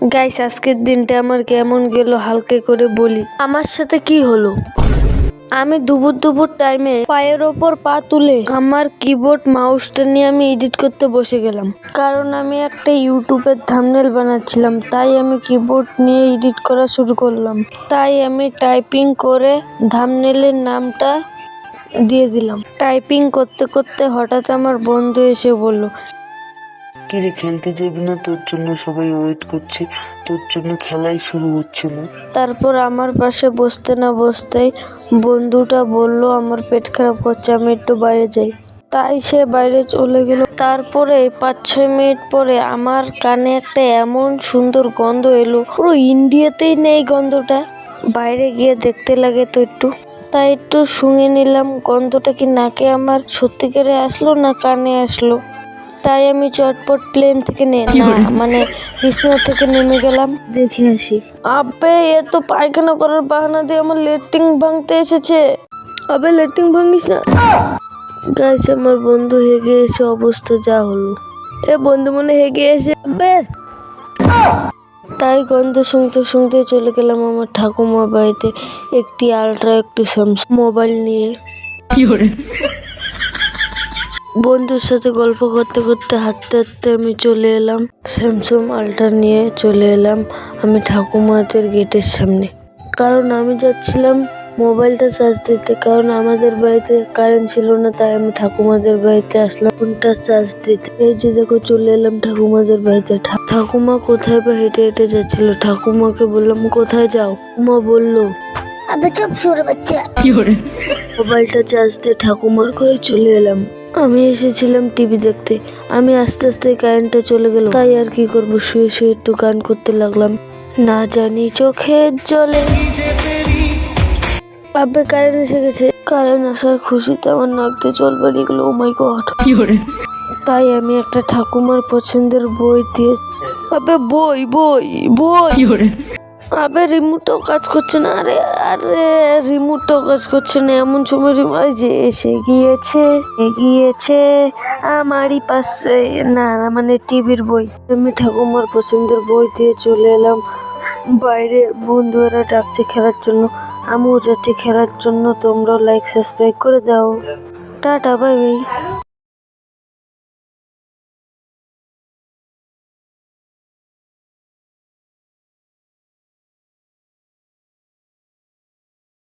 Guys, আজকের দিনটা আমার কেমন গেল হালকা করে বলি। আমার সাথে কি হলো, আমি দুপুর টাইমে পায়ের ওপর পা তুলে আমার কিবোর্ড মাউসটা নিয়ে আমি এডিট করতে বসে গেলাম। কারণ আমি একটা ইউটিউবের থাম্বনেল বানাচ্ছিলাম, তাই আমি কিবোর্ড নিয়ে এডিট করা শুরু করলাম। তাই আমি টাইপিং করে থাম্বনেলের নামটা দিয়ে দিলাম। টাইপিং করতে করতে হঠাৎ আমার বন্ধু এসে বলল, কিরে খেলতে যাবি না? তোর জন্য সবাই ওয়েট করছে, তোর জন্য খেলাই শুরু হচ্ছে না। তারপর আমার পাশে বসতে না বসতেই বন্ধুটা বলল আমার পেট খারাপ করছে, আমি একটু বাইরে যাই। তাই সে বাইরে চলে গেল। তারপরে 5-6 মিনিট পরে আমার কানে একটা এমন সুন্দর গন্ধ এলো, পুরো ইন্ডিয়াতেই নেই গন্ধটা। বাইরে গিয়ে দেখতে লাগে তো একটু, তাই একটু শুঙে নিলাম গন্ধটা কি নাকে আমার সত্যিকারে আসলো না কানে আসলো। তাই আমি চটপট প্লেন থেকে বিছনা থেকে নেমে গেলাম, দেখে আসি। আবে, এ তো পায়খানা করার বাহানা দিয়ে আমার লেট্রিন ভাঙতে এসেছে। আবে, লেট্রিন ভাঙিস না। গাইস, আমার বন্ধু হেগে এসে অবস্থা যা হলো। এ বন্ধু মনে হেগে এসে আবে। তাই গন্ধ শুনতে চলে গেলাম আমার ঠাকুমার বাড়িতে, একটি আলট্রা একটি স্যামসাং মোবাইল নিয়ে। বন্ধুর সাথে গল্প করতে করতে হাঁটতে হাঁটতে আমি চলে এলাম, স্যামসাং আলট্রা নিয়ে চলে এলাম আমি ঠাকুমাদের গেটের সামনে। কারণ আমি যাচ্ছিলাম মোবাইলটা চার্জ দিতে, কারণ আমাদের বাড়িতে কারেন্ট ছিল না, তাই আমি ঠাকুমাদের বাড়িতে আসলাম ফোনটা চার্জ দিতে। এই যে দেখো, চলে এলাম ঠাকুমাদের বাড়িতে। ঠাকুমা কোথায় বা হেঁটে হেঁটে যাচ্ছিল। ঠাকুমাকে বললাম কোথায় যাও? মা বললো, আবে চুপ শুয়োরের বাচ্চা। মোবাইলটা চার্জ দিয়ে ঠাকুমার ঘরে চলে এলাম। আমি এসেছিলাম টিভি দেখতে। আমি আস্তে আস্তে কারেন্টটা চলে গেল, তাই আর কি করবো, শুয়ে শুয়ে একটু গান করতে লাগলাম। না জানি চোখের জলে। আবে, কারেন্ট এসে গেছে। কারেন্ট আসার খুশিতে আমার নাক দিয়ে জল বেরিয়ে গেল। ও মাই গড। তাই আমি একটা ঠাকুমার পছন্দের বই দিয়ে, আবে বই বই বই আবে রিমোটটাও কাজ করছে না। আরে আরে রিমোটটাও কাজ করছে না। এমন সময় যে এসে গিয়েছে আমারই পাশে, না টিভির বই। আমি ঠাকুমার পছন্দের বই দিয়ে চলে এলাম বাইরে। বন্ধুরা ডাকছে খেলার জন্য, আমিও যাচ্ছি খেলার জন্য। তোমরাও লাইক সাবস্ক্রাইব করে দাও। Tata, bye bye.